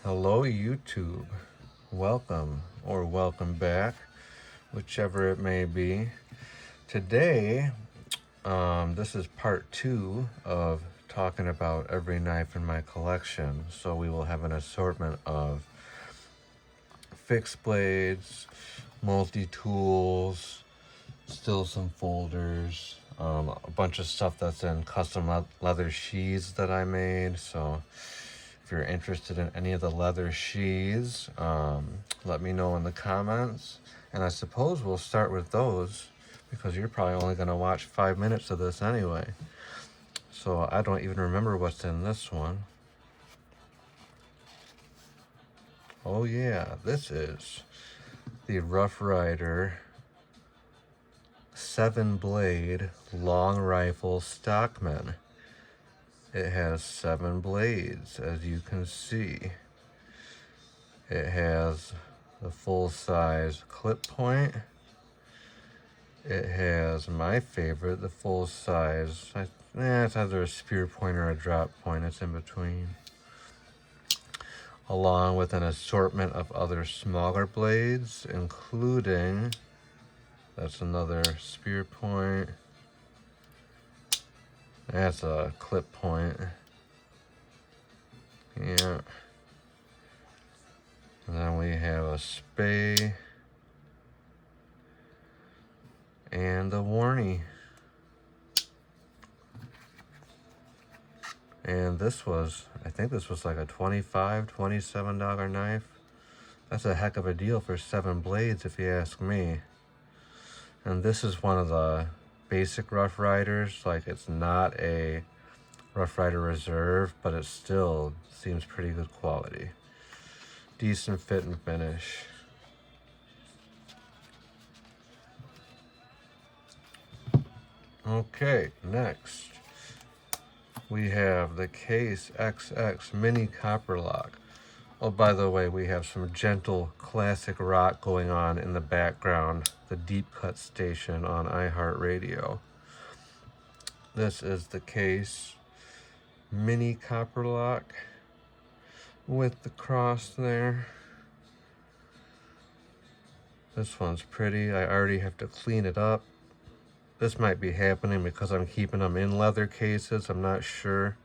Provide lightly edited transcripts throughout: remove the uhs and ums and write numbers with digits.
Hello, YouTube. Welcome or welcome back, whichever it may be. Today, this is part 2 of talking about every knife in my collection. So we will have an assortment of fixed blades, multi-tools, still some folders, a bunch of stuff that's in custom leather sheaths that I made. So if you're interested in any of the leather sheaths, let me know in the comments. And I suppose we'll start with those because you're probably only going to watch 5 minutes of this anyway. So I don't even remember what's in this one. Oh yeah, this is the Rough Rider 7-blade long rifle Stockman. It has 7 blades, as you can see. It has the full-size clip point. It has my favorite, the full-size. It's either a spear point or a drop point. It's in between. Along with an assortment of other smaller blades, including, that's another spear point. That's a clip point. Yeah. And then we have a spay and a warnie. And this was, I think this was like a $25, $27 knife. That's a heck of a deal for 7 blades if you ask me. And this is one of the basic Rough Riders. Like, it's not a Rough Rider Reserve, but it still seems pretty good quality. Decent fit and finish. Okay, next we have the Case XX Mini Copper Lock. Oh, by the way, we have some gentle classic rock going on in the background, the Deep Cut station on iHeartRadio. This is the Case Mini Copper Lock with the cross there. This one's pretty. I already have to clean it up. This might be happening because I'm keeping them in leather cases. I'm not sure.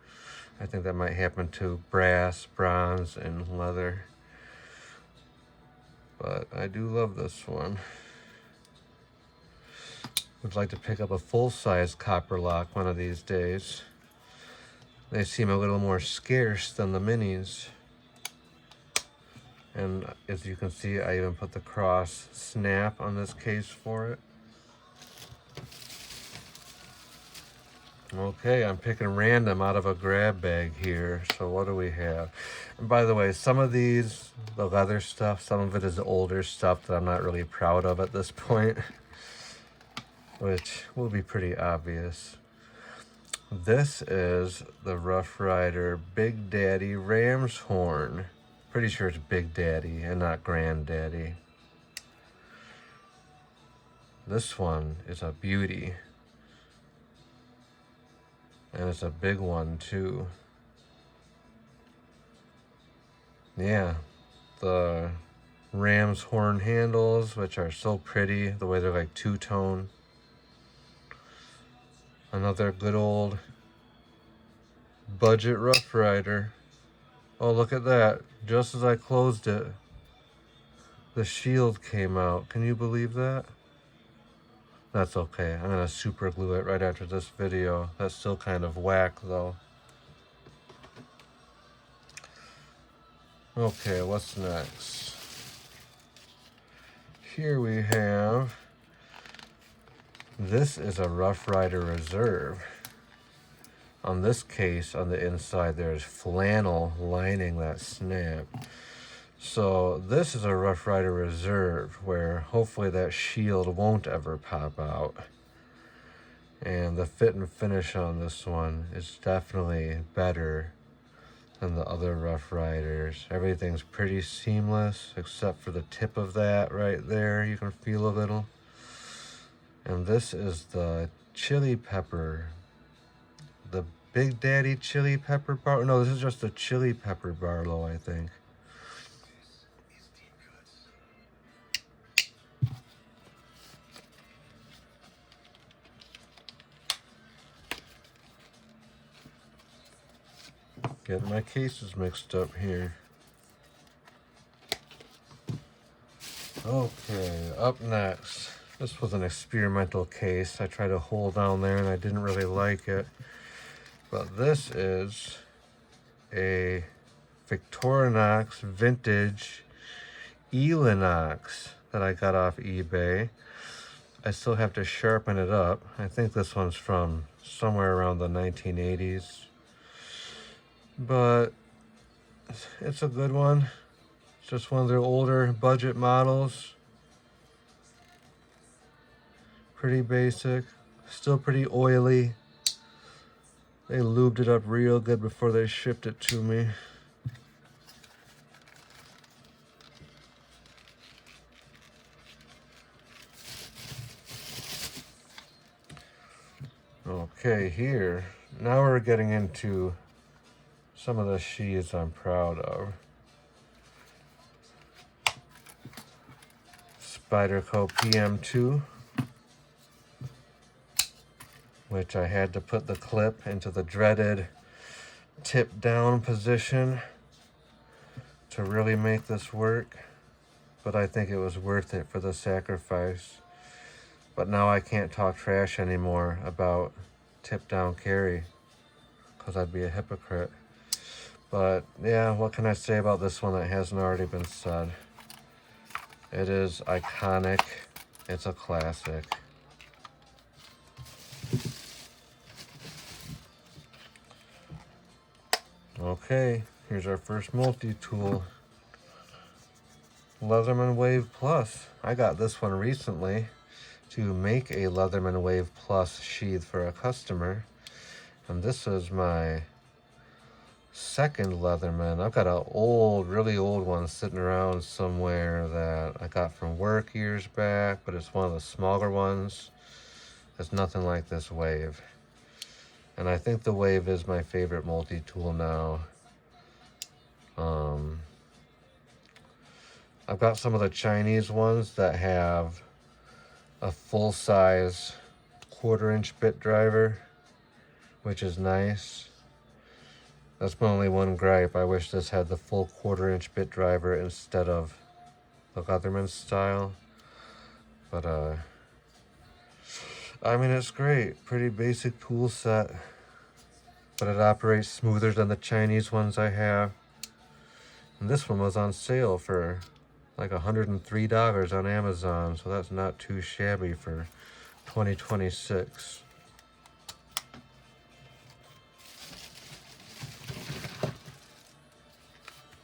I think that might happen to brass, bronze, and leather. But I do love this one. Would like to pick up a full-size copper lock one of these days. They seem a little more scarce than the minis. And as you can see, I even put the cross snap on this case for it. Okay, I'm picking random out of a grab bag here. So what do we have? And by the way, some of these, the leather stuff, some of it is older stuff that I'm not really proud of at this point, which will be pretty obvious. This is the Rough Rider Big Daddy Ram's Horn. Pretty sure it's Big Daddy and not Granddaddy. This one is a beauty. And it's a big one too. Yeah, the ram's horn handles, which are so pretty, the way they're like two-tone. Another good old budget Rough Rider. Oh, look at that. Just as I closed it, the shield came out. Can you believe that? That's okay. I'm gonna super glue it right after this video. That's still kind of whack though. Okay, what's next? Here we have, this is a Rough Rider Reserve. On this case, on the inside, there's flannel lining that snap. So this is a Rough Rider Reserve where hopefully that shield won't ever pop out. And the fit and finish on this one is definitely better than the other Rough Riders. Everything's pretty seamless except for the tip of that right there. You can feel a little. And this is the chili pepper. The Big Daddy chili pepper bar. No, this is just the chili pepper Barlow, I think. Getting my cases mixed up here. Okay, up next. This was an experimental case. I tried a hole down there and I didn't really like it. But this is a Victorinox vintage Elinox that I got off eBay. I still have to sharpen it up. I think this one's from somewhere around the 1980s. But it's a good one. It's just one of their older budget models. Pretty basic. Still pretty oily. They lubed it up real good before they shipped it to me. Okay, here, now we're getting into some of the sheaths I'm proud of. Spyderco PM2, which I had to put the clip into the dreaded tip down position to really make this work, but I think it was worth it for the sacrifice. But now I can't talk trash anymore about tip down carry because I'd be a hypocrite. But yeah, what can I say about this one that hasn't already been said? It is iconic. It's a classic. Okay, here's our first multi-tool. Leatherman Wave Plus. I got this one recently to make a Leatherman Wave Plus sheath for a customer. And this is my second Leatherman. I've got an old, really old one sitting around somewhere that I got from work years back, but it's one of the smaller ones. It's nothing like this Wave. And I think the Wave is my favorite multi-tool now. I've got some of the Chinese ones that have a full-size 1/4-inch bit driver, which is nice. That's my only one gripe. I wish this had the full 1/4-inch bit driver instead of the Leatherman style. But I mean, it's great. Pretty basic tool set, but it operates smoother than the Chinese ones I have. And this one was on sale for like $103 on Amazon, so that's not too shabby for 2026.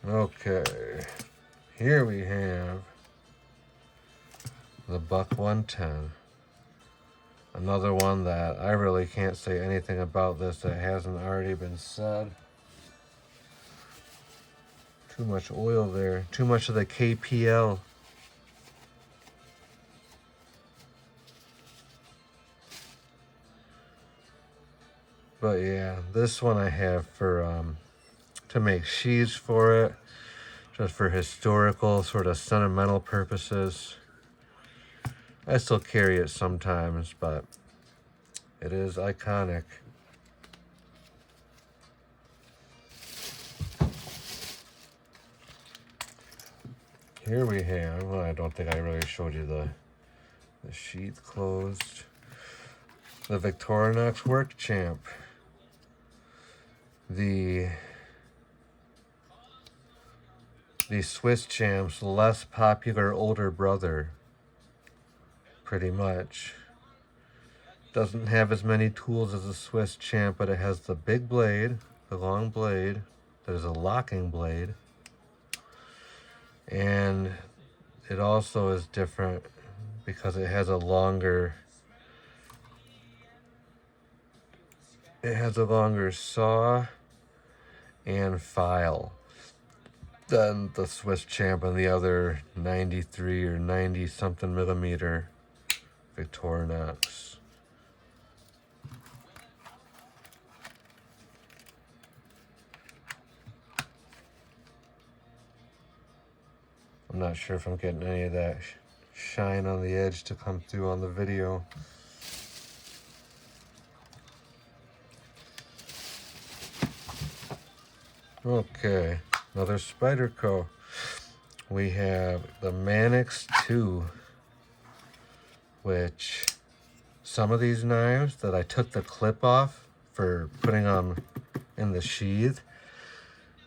Okay, here we have the Buck 110. Another one that I really can't say anything about this that hasn't already been said. Too much oil there. Too much of the KPL. But yeah, this one I have for to make sheaths for it, just for historical, sort of sentimental purposes. I still carry it sometimes, but it is iconic. Here we have, well, I don't think I really showed you the sheath closed. The Victorinox Work Champ. The Swiss Champ's less popular older brother, pretty much. Doesn't have as many tools as the Swiss Champ, but it has the big blade, the long blade, that is a locking blade. And it also is different because it has a longer saw and file than the Swiss Champ and the other 93 or 90 something millimeter Victorinox. I'm not sure if I'm getting any of that shine on the edge to come through on the video. Okay, another Spyderco. We have the Mannix 2, which some of these knives that I took the clip off for putting them in the sheath,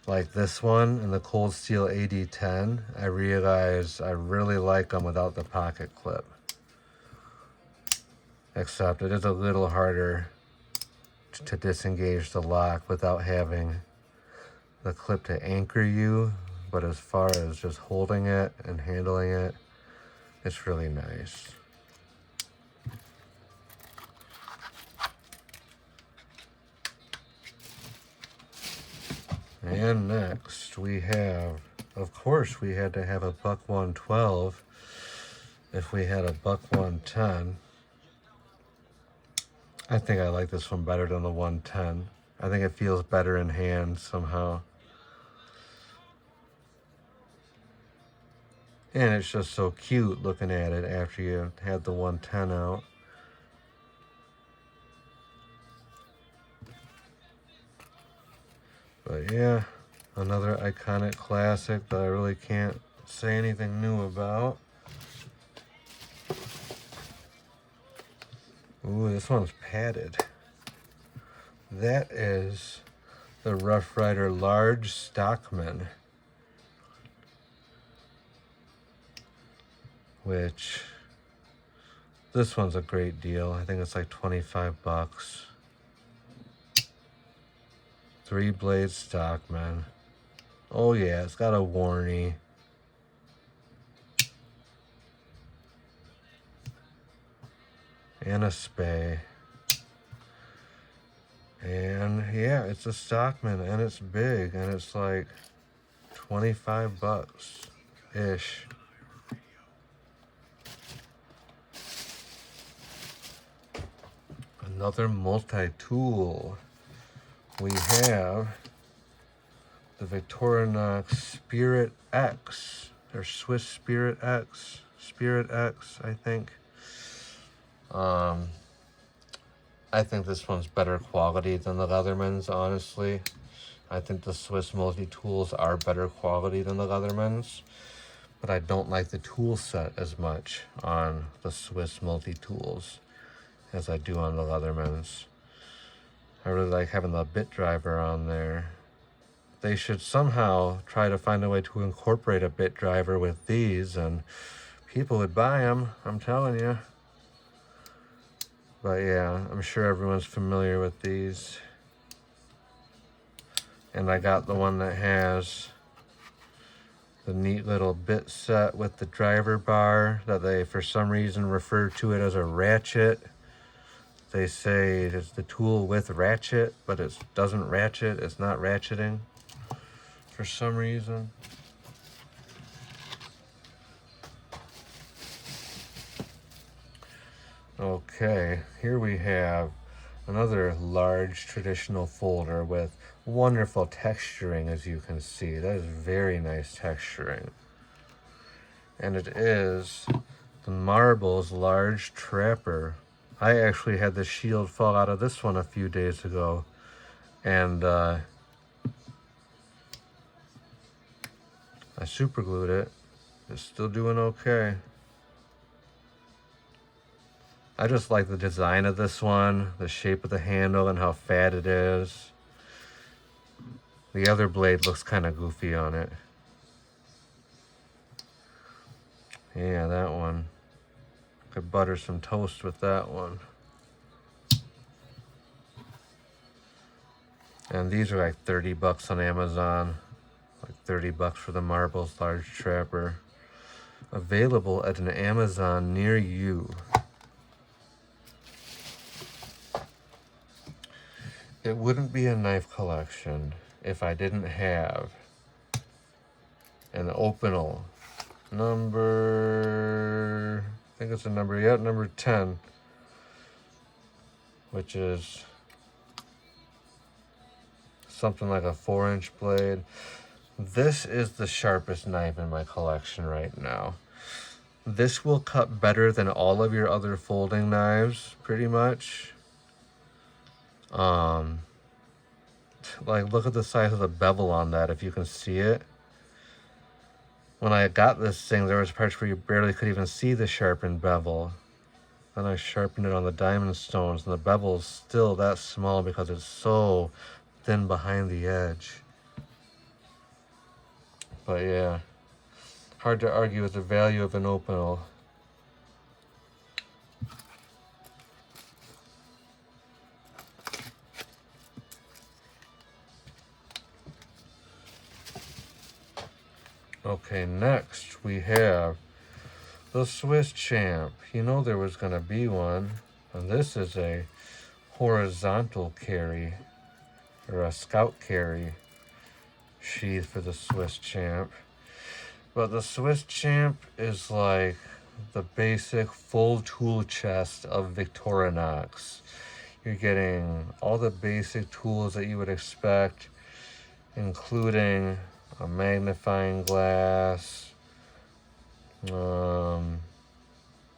like this one and the Cold Steel AD10, I realized I really like them without the pocket clip. Except it is a little harder to disengage the lock without having the clip to anchor you, but as far as just holding it and handling it, it's really nice. And next we have, of course we had to have a buck 112 if we had a buck 110. I think I like this one better than the 110. I think it feels better in hand somehow. And it's just so cute looking at it after you had the 110 out. But yeah, another iconic classic that I really can't say anything new about. Ooh, this one's padded. That is the Rough Rider Large Stockman, which this one's a great deal. I think it's like 25 bucks. 3-blade Stockman. Oh yeah, it's got a warning. And a spay. And yeah, it's a Stockman and it's big and it's like 25 bucks ish. Another multi-tool. We have the Victorinox Spirit X, or Swiss Spirit X, I think. I think this one's better quality than the Leathermans, honestly. I think the Swiss multi-tools are better quality than the Leathermans, but I don't like the tool set as much on the Swiss multi-tools as I do on the Leathermans. I really like having the bit driver on there. They should somehow try to find a way to incorporate a bit driver with these, and people would buy them, I'm telling you. But yeah, I'm sure everyone's familiar with these. And I got the one that has the neat little bit set with the driver bar that they, for some reason, refer to it as a ratchet. They say it's the tool with ratchet, but it doesn't ratchet. It's not ratcheting for some reason. Okay, here we have another large traditional folder with wonderful texturing, as you can see. That is very nice texturing. And it is the Marbles Large Trapper. I actually had the shield fall out of this one a few days ago, and I super glued it. It's still doing okay. I just like the design of this one, the shape of the handle and how fat it is. The other blade looks kind of goofy on it. Yeah, that one. Could butter some toast with that one. And these are like 30 bucks on Amazon. Like 30 bucks for the Marbles Large Trapper. Available at an Amazon near you. It wouldn't be a knife collection if I didn't have an Opinel number, I think it's a number, yeah, number 10, which is something like a 4-inch blade. This is the sharpest knife in my collection right now. This will cut better than all of your other folding knives, pretty much. Like, look at the size of the bevel on that, if you can see it. When I got this thing, there was parts where you barely could even see the sharpened bevel. Then I sharpened it on the diamond stones, and the bevel is still that small because it's so thin behind the edge. But yeah, hard to argue with the value of an opal. Okay, next we have the Swiss Champ. You know there was going to be one. And this is a horizontal carry, or a scout carry sheath for the Swiss Champ. But the Swiss Champ is like the basic full tool chest of Victorinox. You're getting all the basic tools that you would expect, including a magnifying glass.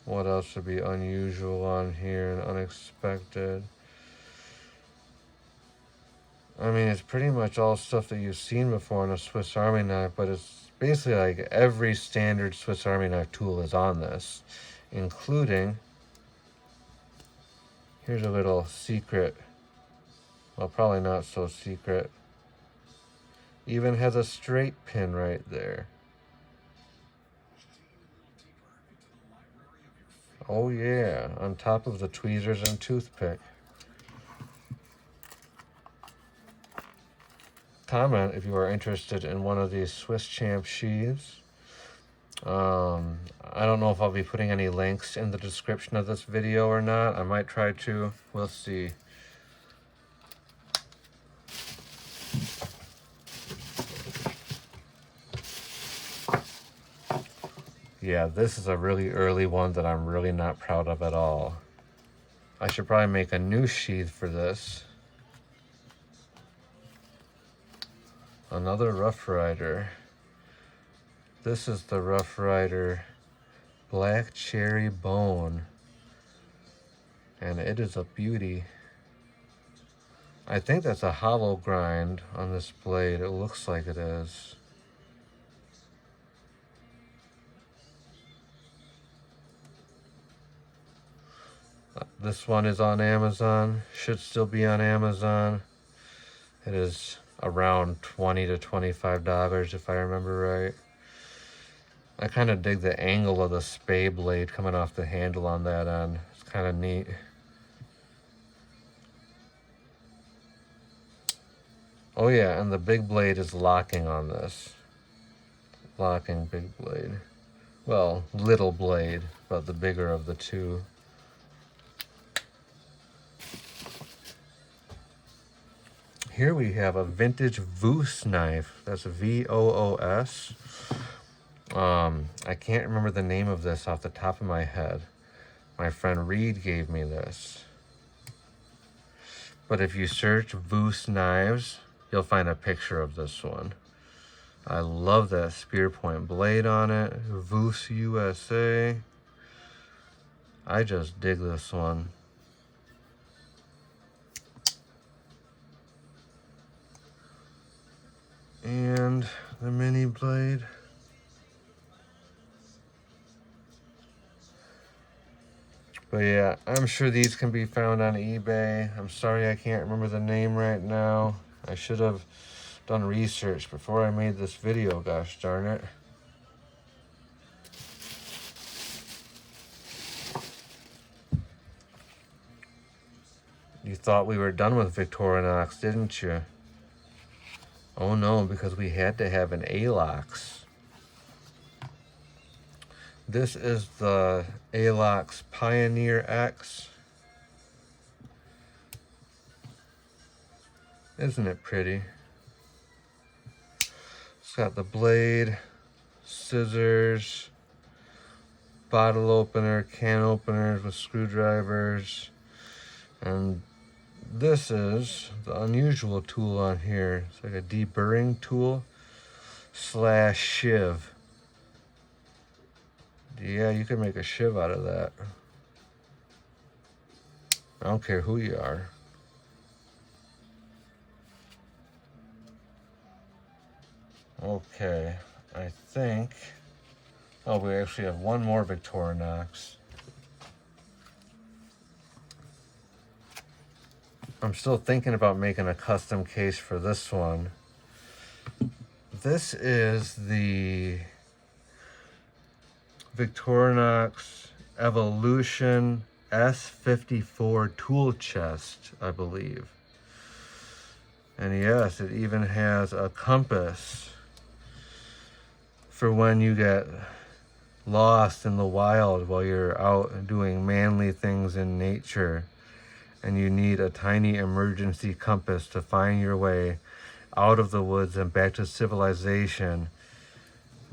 What else would be unusual on here and unexpected? I mean, it's pretty much all stuff that you've seen before in a Swiss Army knife, but it's basically like every standard Swiss Army knife tool is on this, including, here's a little secret, well, probably not so secret, even has a straight pin right there. Oh yeah, on top of the tweezers and toothpick. Comment if you are interested in one of these Swiss Champ sheaths. I don't know if I'll be putting any links in the description of this video or not. I might try to. We'll see. Yeah, this is a really early one that I'm really not proud of at all. I should probably make a new sheath for this. Another Rough Rider. This is the Rough Rider Black Cherry Bone. And it is a beauty. I think that's a hollow grind on this blade. It looks like it is. This one is on Amazon. Should still be on Amazon. It is around $20 to $25 if I remember right. I kind of dig the angle of the spay blade coming off the handle on that end. It's kind of neat. Oh yeah, and the big blade is locking on this. Locking big blade. Well, little blade, but the bigger of the two. Here we have a vintage Voos knife. That's V-O-O-S. I can't remember the name of this off the top of my head. My friend Reed gave me this. But if you search Voos knives, you'll find a picture of this one. I love that spear point blade on it. Voos USA. I just dig this one. And the mini blade. But yeah, I'm sure these can be found on eBay. I'm sorry I can't remember the name right now. I should have done research before I made this video, gosh darn it. You thought we were done with Victorinox, didn't you? Oh no, because we had to have an Alox. This is the Alox Pioneer X. Isn't it pretty? It's got the blade, scissors, bottle opener, can openers with screwdrivers, and this is the unusual tool on here. It's like a deburring tool / shiv. Yeah, you can make a shiv out of that. I don't care who you are. Okay, I think, oh, we actually have one more Victorinox. I'm still thinking about making a custom case for this one. This is the Victorinox Evolution S54 tool chest, I believe. And yes, it even has a compass for when you get lost in the wild while you're out doing manly things in nature and you need a tiny emergency compass to find your way out of the woods and back to civilization.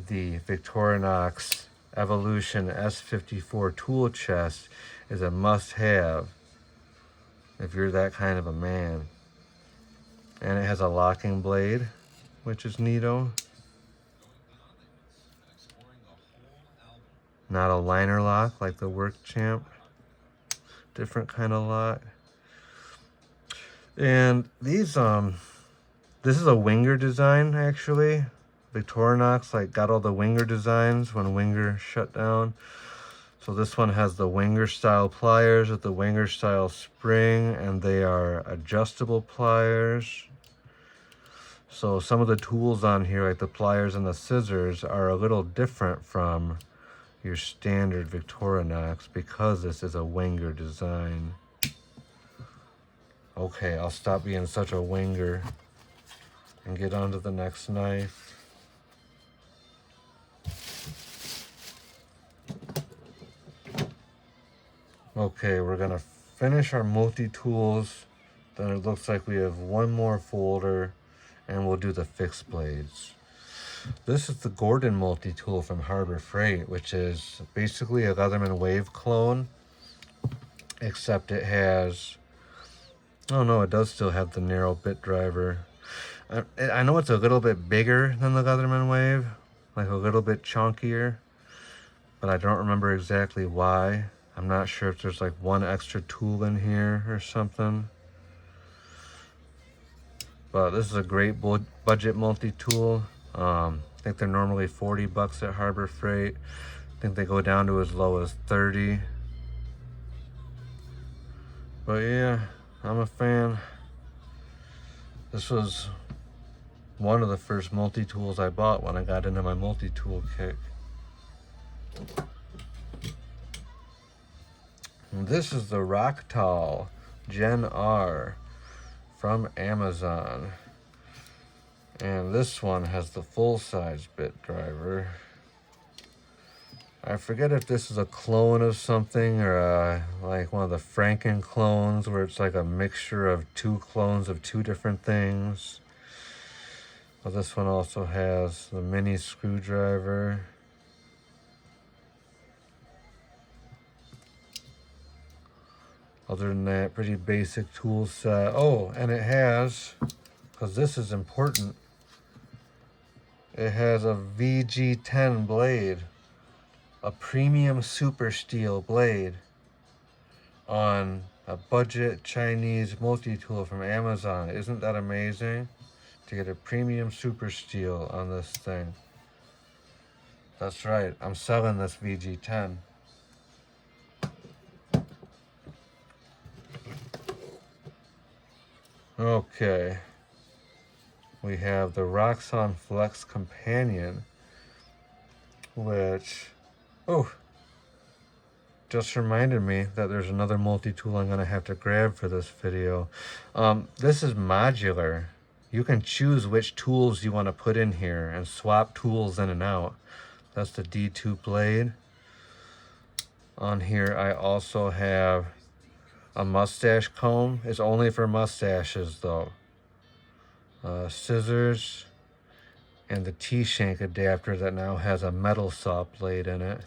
The Victorinox Evolution S54 tool chest is a must-have if you're that kind of a man. And it has a locking blade, which is neato. Not a liner lock like the Work Champ. Different kind of lock. And these, this is a Winger design actually. Victorinox like got all the Winger designs when Winger shut down. So this one has the Winger style pliers with the Winger style spring, and they are adjustable pliers. So some of the tools on here, like the pliers and the scissors, are a little different from your standard Victorinox because this is a Winger design. Okay, I'll stop being such a Winger and get on to the next knife. Okay, we're gonna finish our multi-tools. Then it looks like we have one more folder and we'll do the fixed blades. This is the Gordon multi-tool from Harbor Freight, which is basically a Leatherman Wave clone, except it has, oh no, it does still have the narrow bit driver. I know it's a little bit bigger than the Leatherman Wave, like a little bit chunkier, but I don't remember exactly why. I'm not sure if there's like one extra tool in here or something. But this is a great budget multi-tool. I think they're normally 40 bucks at Harbor Freight. I think they go down to as low as 30. But yeah, I'm a fan. This was one of the first multi-tools I bought when I got into my multi-tool kick. And this is the Rocktal Gen R from Amazon. And this one has the full-size bit driver. I forget if this is a clone of something or like one of the Franken clones where it's like a mixture of two clones of two different things. But this one also has the mini screwdriver. Other than that, pretty basic tool set. Oh, and it has, because this is important, it has a VG10 blade, a premium super steel blade on a budget Chinese multi-tool from Amazon. Isn't that amazing? To get a premium super steel on this thing. That's right, I'm selling this VG10. Okay, we have the Roxxon Flex Companion, which, oh, just reminded me that there's another multi-tool I'm gonna have to grab for this video. This is modular. You can choose which tools you want to put in here and swap tools in and out. That's the D2 blade. On here I also have a mustache comb. It's only for mustaches though. Scissors, and the T-shank adapter that now has a metal saw blade in it.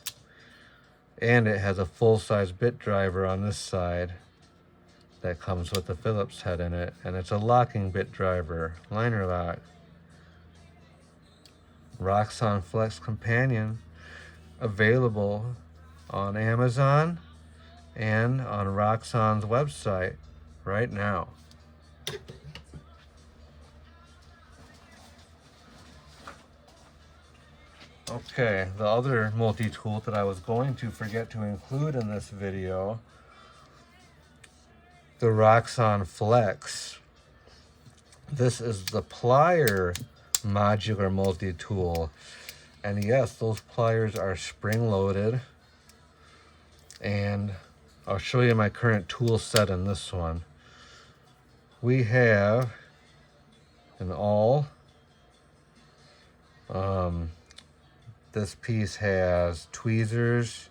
And it has a full-size bit driver on this side that comes with the Phillips head in it. And it's a locking bit driver, liner lock. Roxxon Flex Companion, available on Amazon and on Roxxon's website right now. Okay, the other multi-tool that I was going to forget to include in this video, the Roxxon Flex. This is the plier modular multi-tool. And yes, those pliers are spring-loaded. And I'll show you my current tool set in this one. We have an awl. This piece has tweezers,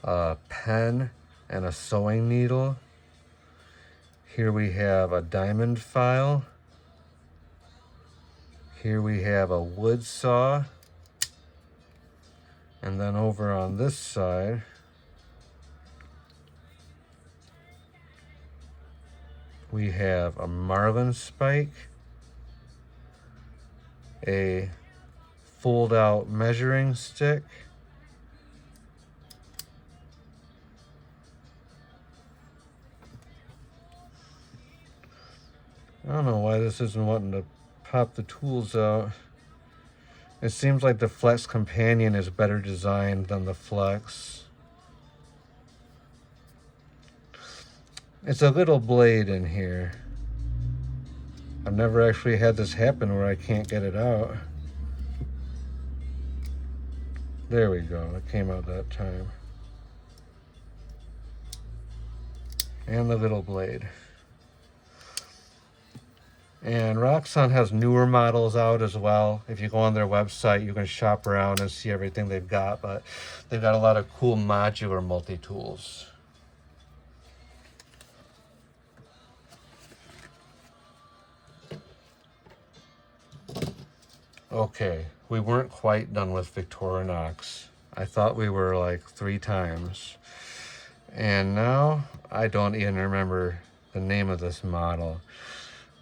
a pen, and a sewing needle. Here we have a diamond file. Here we have a wood saw. And then over on this side, we have a marlin spike, a fold-out measuring stick, I don't know why this isn't wanting to pop the tools out. It seems like the Flex Companion is better designed than the Flex. It's a little blade in here. I've never actually had this happen where I can't get it out. There we go, it came out that time. And the little blade. And Roxxon has newer models out as well. If you go on their website, you can shop around and see everything they've got, but they've got a lot of cool modular multi-tools. Okay, we weren't quite done with Victorinox. I thought we were like 3 times. And now I don't even remember the name of this model.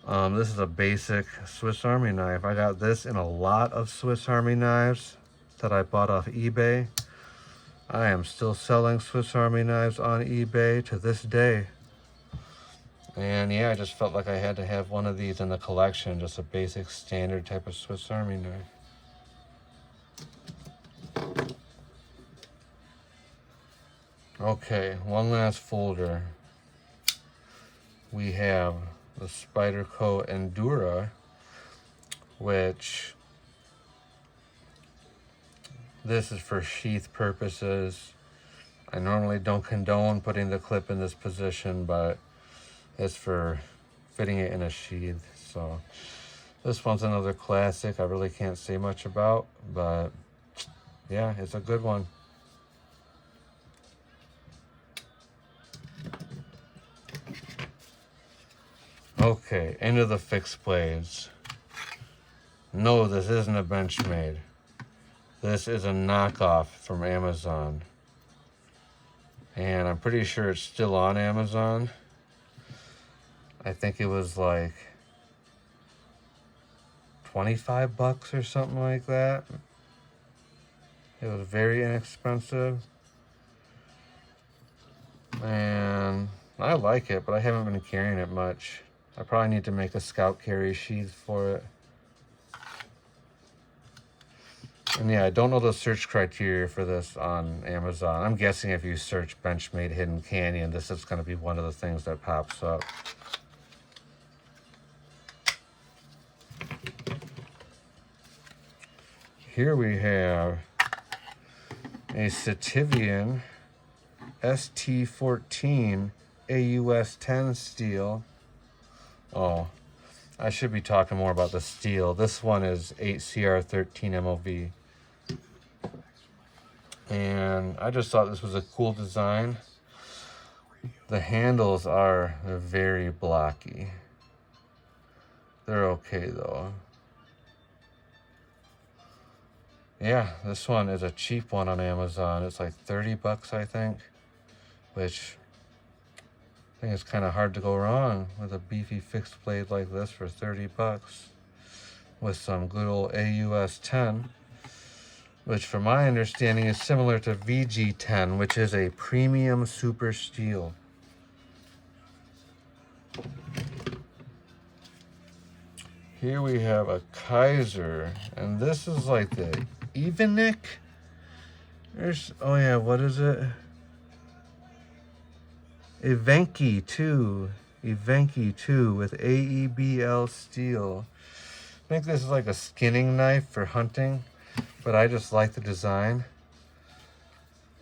This is a basic Swiss Army knife. I got this in a lot of Swiss Army knives that I bought off eBay. I am still selling Swiss Army knives on eBay to this day. And yeah, I just felt like I had to have one of these in the collection, just a basic standard type of Swiss Army knife. Okay, one last folder. We have the Spyderco Endura, which this is for sheath purposes. I normally don't condone putting the clip in this position, but it's for fitting it in a sheath. So this one's another classic I really can't say much about, but yeah, it's a good one. Okay, into the fixed blades. No, this isn't a Benchmade. This is a knockoff from Amazon. And I'm pretty sure it's still on Amazon. I think it was like 25 bucks or something like that. It was very inexpensive. And I like it, but I haven't been carrying it much. I probably need to make a scout carry sheath for it. And yeah, I don't know the search criteria for this on Amazon. I'm guessing if you search Benchmade Hidden Canyon, this is going to be one of the things that pops up. Here we have a Sativian ST14 AUS 10 steel. Oh, I should be talking more about the steel. This one is 8CR13 MOV. And I just thought this was a cool design. The handles are very blocky. They're okay though. Yeah, this one is a cheap one on Amazon. It's like 30 bucks, I think, which I think it's kind of hard to go wrong with a beefy fixed blade like this for 30 bucks with some good old AUS 10, which from my understanding is similar to VG10, which is a premium super steel. Here we have a Kaiser, and this is like the Evenik. There's, oh yeah, what is it? Evenki 2. Evenki 2 with AEBL steel. I think this is like a skinning knife for hunting, but I just like the design.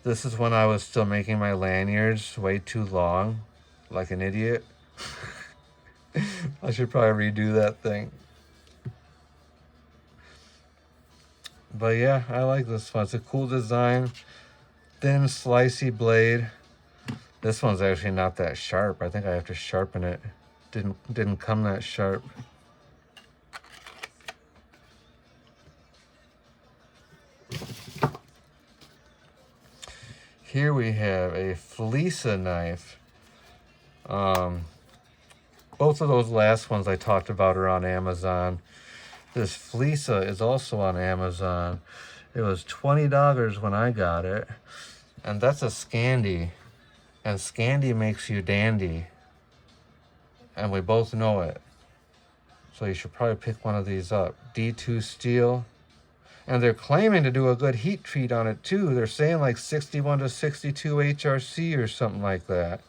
This is when I was still making my lanyards way too long, like an idiot. I should probably redo that thing. But yeah, I like this one. It's a cool design. Thin, slicey blade. This one's actually not that sharp. I think I have to sharpen it. Didn't come that sharp. Here we have a Fleesa knife. Both of those last ones I talked about are on Amazon. This Fleesa is also on Amazon. It was $20 when I got it. And that's a Scandi. And Scandi makes you dandy. And we both know it. So you should probably pick one of these up. D2 steel. And they're claiming to do a good heat treat on it too. They're saying like 61 to 62 HRC or something like that.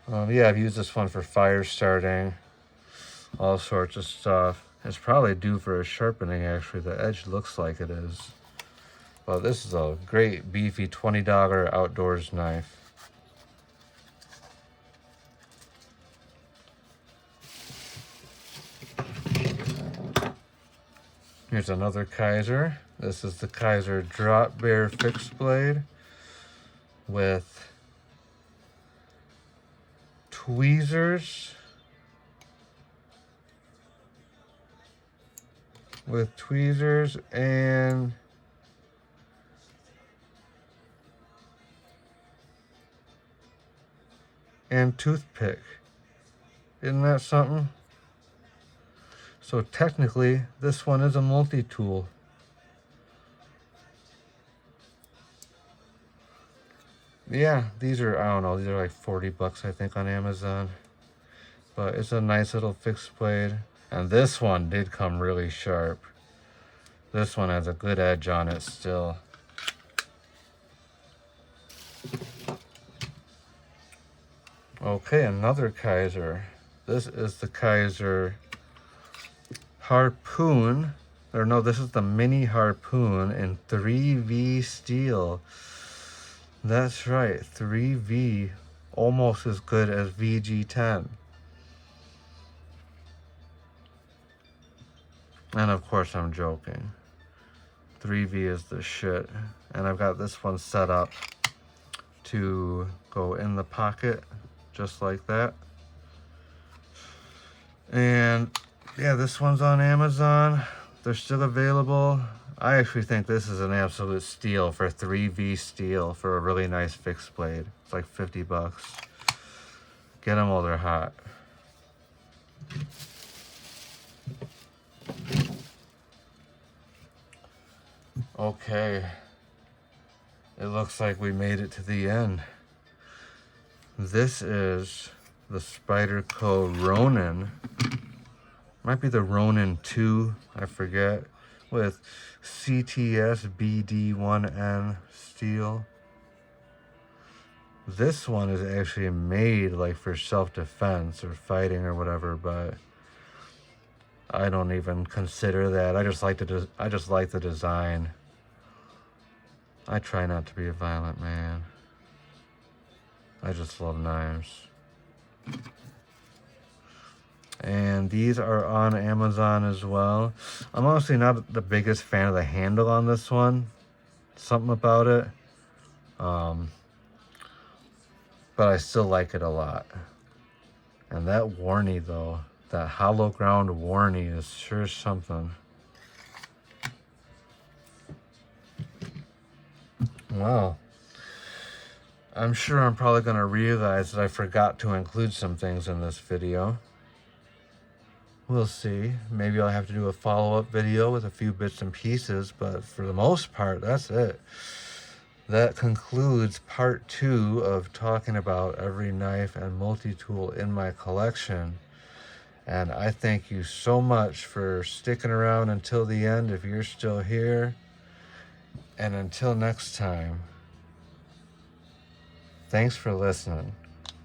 Yeah, I've used this one for fire starting. All sorts of stuff. It's probably due for a sharpening actually. The edge looks like it is. Well, this is a great beefy $20 outdoors knife. Here's another Kaiser. This is the Kaiser Drop Bear Fixed Blade with tweezers. And toothpick. Isn't that something? So technically, this one is a multi-tool. Yeah, these are, I don't know, these are like 40 bucks I think on Amazon. But it's a nice little fixed blade. And this one did come really sharp. This one has a good edge on it still. Okay, another Kaiser. This is the Kaiser Harpoon. Or no, this is the Mini Harpoon in 3V steel. That's right, 3V. Almost as good as VG10. And of course I'm joking. 3V is the shit. And I've got this one set up to go in the pocket, just like that. And yeah, this one's on Amazon. They're still available. I actually think this is an absolute steal for 3V steel for a really nice fixed blade. It's like 50 bucks. Get them while they're hot. Okay. It looks like we made it to the end. This is the Spyderco Ronin. Might be the Ronin 2, I forget. With CTS BD1N steel. This one is actually made like for self-defense or fighting or whatever, but I don't even consider that. I just like the design. I try not to be a violent man. I just love knives. And these are on Amazon as well. I'm honestly not the biggest fan of the handle on this one. Something about it. But I still like it a lot. And that warnie though, that hollow ground warnie is sure something. Wow. I'm sure I'm probably going to realize that I forgot to include some things in this video. We'll see. Maybe I'll have to do a follow-up video with a few bits and pieces, but for the most part, that's it. That concludes part 2 of talking about every knife and multi-tool in my collection. And I thank you so much for sticking around until the end if you're still here. And until next time, thanks for listening.